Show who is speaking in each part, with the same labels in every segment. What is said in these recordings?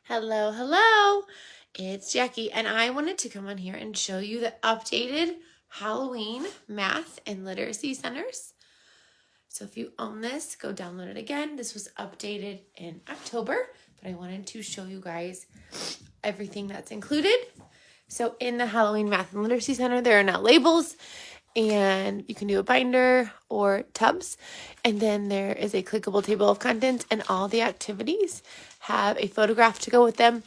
Speaker 1: Hello, hello. It's Jackie, and I wanted to come on here and show you the updated Halloween math and literacy centers. So if you own this, go download it again. This was updated in October, but I wanted to show you guys everything that's included. So in the Halloween Math and Literacy Center, there are now labels, and you can do a binder or tubs. And then there is a clickable table of contents, and all the activities have a photograph to go with them.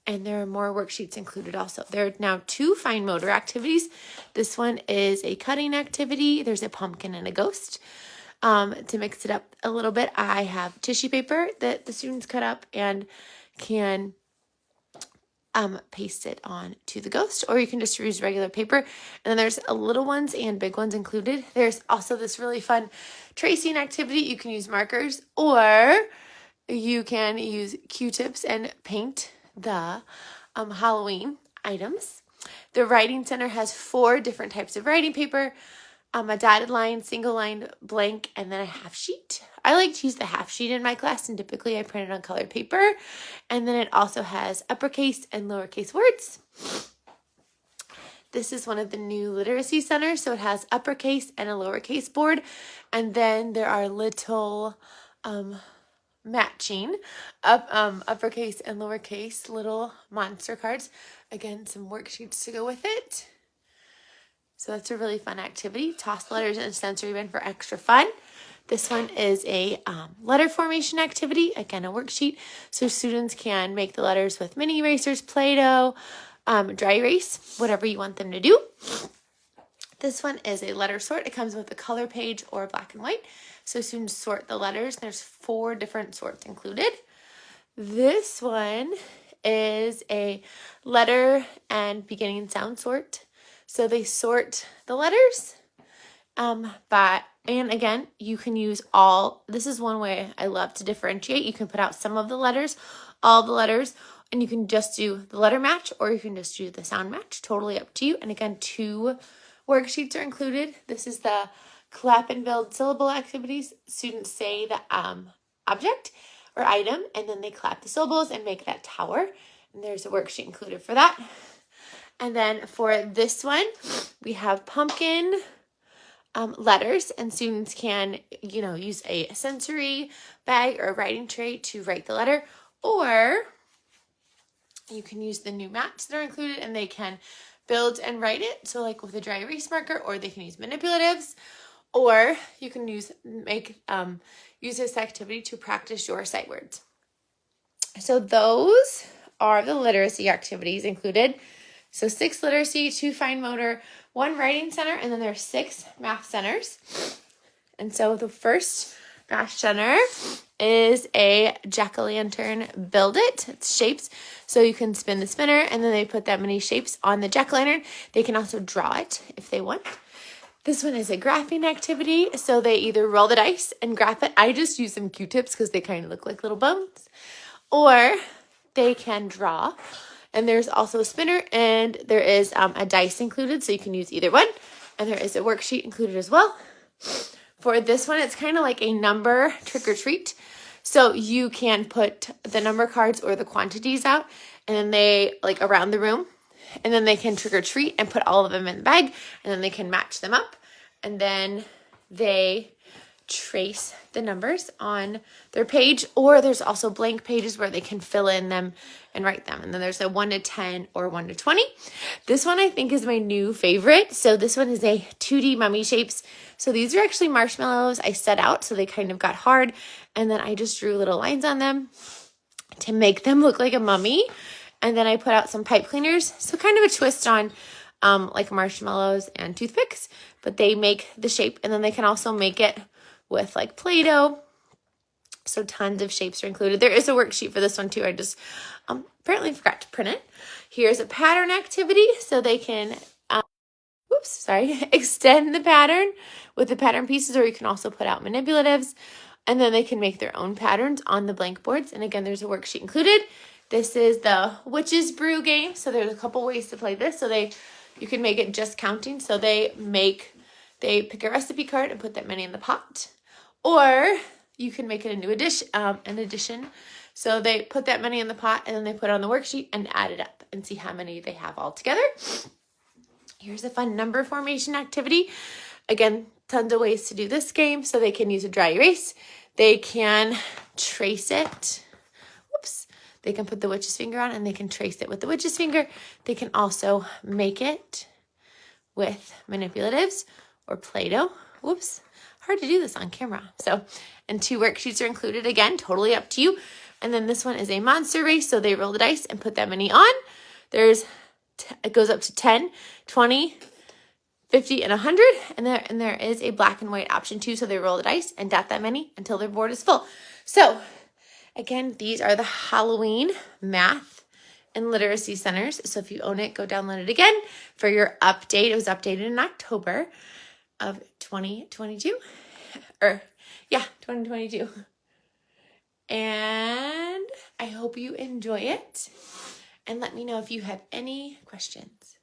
Speaker 1: And there are more worksheets included also. There are now 2 fine motor activities. This one is a cutting activity. There's a pumpkin and a ghost. To mix it up a little bit, I have tissue paper that the students cut up and can paste it on to the ghost, or you can just use regular paper. And then there's little ones and big ones included. There's also this really fun tracing activity. You can use markers, or you can use Q-tips and paint the Halloween items. The writing center has 4 different types of writing paper. A dotted line, single line, blank, and then a half sheet. I like to use the half sheet in my class, and typically I print it on colored paper. And then it also has uppercase and lowercase words. This is one of the new literacy centers, so it has uppercase and a lowercase board. And then there are little matching uppercase and lowercase little monster cards. Again, some worksheets to go with it. So that's a really fun activity. Toss letters in a sensory bin for extra fun. This one is a letter formation activity. Again, a worksheet. So students can make the letters with mini erasers, Play-Doh, dry erase, whatever you want them to do. This one is a letter sort. It comes with a color page or black and white. So students sort the letters. There's 4 different sorts included. This one is a letter and beginning sound sort. So they sort the letters and again, you can use this is one way I love to differentiate. You can put out some of the letters, all the letters, and you can just do the letter match, or you can just do the sound match, totally up to you. And again, 2 worksheets are included. This is the clap and build syllable activities. Students say the object or item, and then they clap the syllables and make that tower. And there's a worksheet included for that. And then for this one, we have pumpkin letters, and students can, use a sensory bag or a writing tray to write the letter, or you can use the new maps that are included, and they can build and write it. So like with a dry erase marker, or they can use manipulatives, or you can use this activity to practice your sight words. So those are the literacy activities included. So 6 literacy, 2 fine motor, 1 writing center, and then there's 6 math centers. And so the first math center is a jack-o'-lantern build it. It's shapes. So you can spin the spinner, and then they put that many shapes on the jack-o'-lantern. They can also draw it if they want. This one is a graphing activity. So they either roll the dice and graph it. I just use some Q-tips because they kind of look like little bones. Or they can draw. And there's also a spinner, and there is a dice included, so you can use either one. And there is a worksheet included as well. For this one, it's kind of like a number trick-or-treat. So you can put the number cards or the quantities out, and then they, around the room. And then they can trick-or-treat and put all of them in the bag, and then they can match them up. And then they trace the numbers on their page, or there's also blank pages where they can fill in them and write them. And then there's a 1 to 10 or 1 to 20. This one I think is my new favorite. So this one is a 2D mummy shapes. So these are actually marshmallows I set out, so they kind of got hard, and then I just drew little lines on them to make them look like a mummy. And then I put out some pipe cleaners, so kind of a twist on like marshmallows and toothpicks, but they make the shape, and then they can also make it with like Play-Doh. So tons of shapes are included. There is a worksheet for this one too. I just apparently forgot to print it. Here's a pattern activity, so they can extend the pattern with the pattern pieces, or you can also put out manipulatives, and then they can make their own patterns on the blank boards. And again, there's a worksheet included. This is the Witch's Brew game. So there's a couple ways to play this. So you can make it just counting. So they pick a recipe card and put that many in the pot. Or you can make it into an addition. So they put that many in the pot and then they put it on the worksheet and add it up and see how many they have all together. Here's a fun number formation activity. Again, tons of ways to do this game. So they can use a dry erase. They can trace it. Whoops. They can put the witch's finger on and they can trace it with the witch's finger. They can also make it with manipulatives or Play-Doh. Whoops. Hard to do this on camera. So, and 2 worksheets are included. Again, totally up to you. And then this one is a monster race. So they roll the dice and put that many on. It goes up to 10, 20, 50, and 100. And there is a black and white option too. So they roll the dice and dot that many until their board is full. So again, these are the Halloween math and literacy centers. So if you own it, go download it again for your update. It was updated in October of 2022. 2022. And I hope you enjoy it. And let me know if you have any questions.